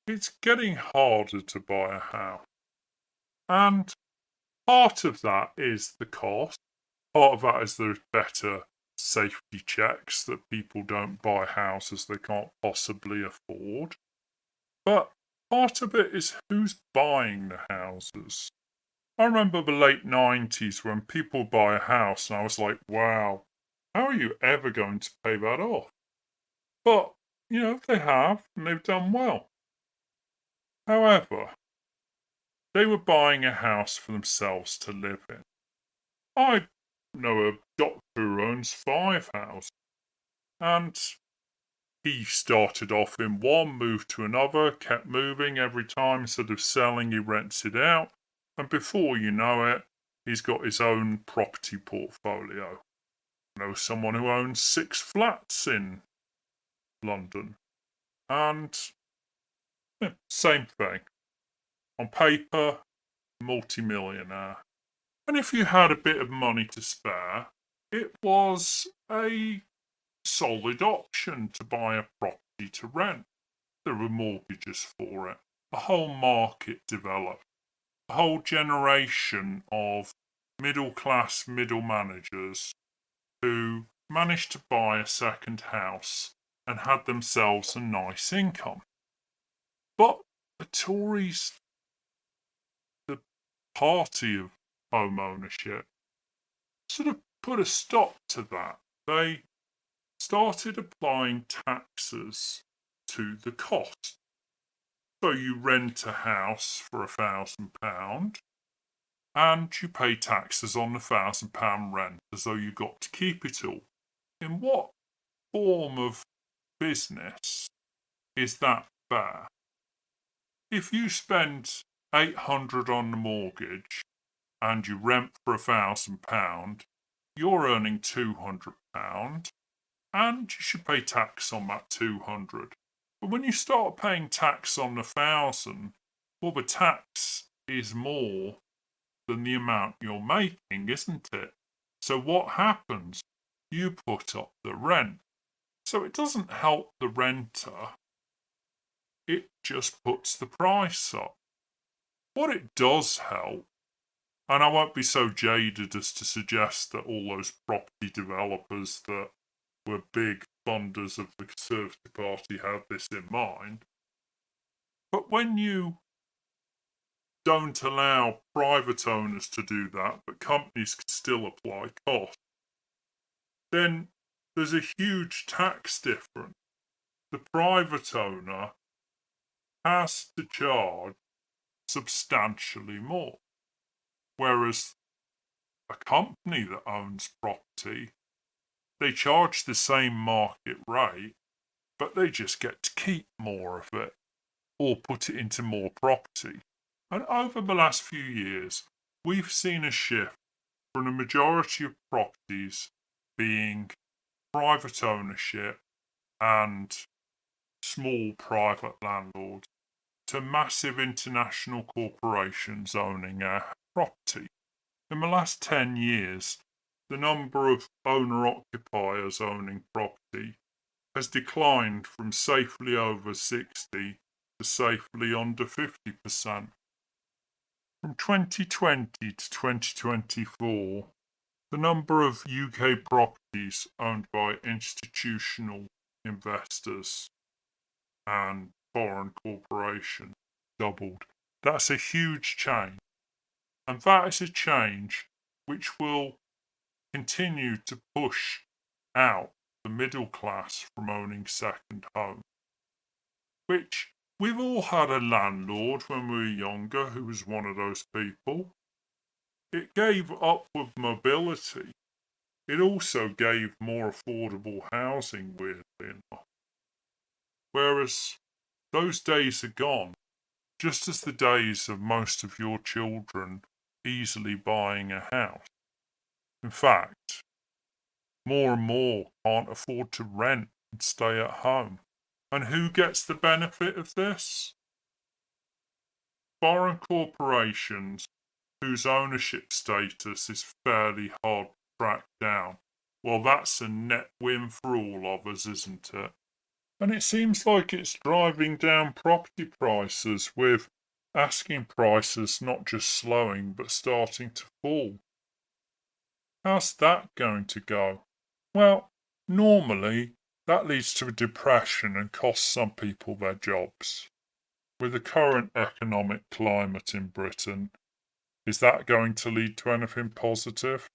it's getting harder to buy a house. And part of that is the cost. Part of that is there's better safety checks that people don't buy houses they can't possibly afford. But part of it is who's buying the houses. I remember the late 90s when people buy a house and I was like, wow, how are you ever going to pay that off? But, they have and they've done well. However, they were buying a house for themselves to live in. I know a doctor who owns 5 houses, and he started off in one, moved to another, kept moving every time. Instead of selling, he rents it out. And before you know it, he's got his own property portfolio. I know someone who owns 6 flats in London. And same thing. On paper, multi-millionaire. And if you had a bit of money to spare, it was a solid option to buy a property to rent. There were mortgages for it. A whole market developed. A whole generation of middle class middle managers who managed to buy a second house and had themselves a nice income. But the Tories, the party of home ownership, sort of put a stop to that. They started applying taxes to the cost. So you rent a house for £1,000 and you pay taxes on the £1,000 rent as though you got to keep it all. In what form of business is that fair? If you spend 800 on the mortgage and you rent for £1,000, you're earning £200 and you should pay tax on that 200. But when you start paying tax on the 1,000, well, the tax is more than the amount you're making, isn't it? So what happens? You put up the rent. So it doesn't help the renter, it just puts the price up. What it does help, and I won't be so jaded as to suggest that all those property developers that were big funders of the Conservative Party had this in mind, but when you don't allow private owners to do that, but companies can still apply cost, then there's a huge tax difference. The private owner has to charge substantially more, whereas a company that owns property, they charge the same market rate, but they just get to keep more of it or put it into more property. And over the last few years, we've seen a shift from a majority of properties being private ownership and small private landlords to massive international corporations owning our property. In the last 10 years, the number of owner-occupiers owning property has declined from safely over 60 to safely under 50%. From 2020 to 2024, the number of UK properties owned by institutional investors and foreign corporations doubled. That's a huge change. And that is a change which will continue to push out the middle class from owning second homes. Which we've all had a landlord when we were younger who was one of those people. It gave upward mobility. It also gave more affordable housing, weirdly enough. Whereas those days are gone, just as the days of most of your children easily buying a house. In fact, more and more can't afford to rent and stay at home. And who gets the benefit of this? Foreign corporations whose ownership status is fairly hard to track down. Well, that's a net win for all of us, isn't it? And it seems like it's driving down property prices, with asking prices not just slowing but starting to fall. How's that going to go? Well, normally that leads to a depression and costs some people their jobs. With the current economic climate in Britain, is that going to lead to anything positive?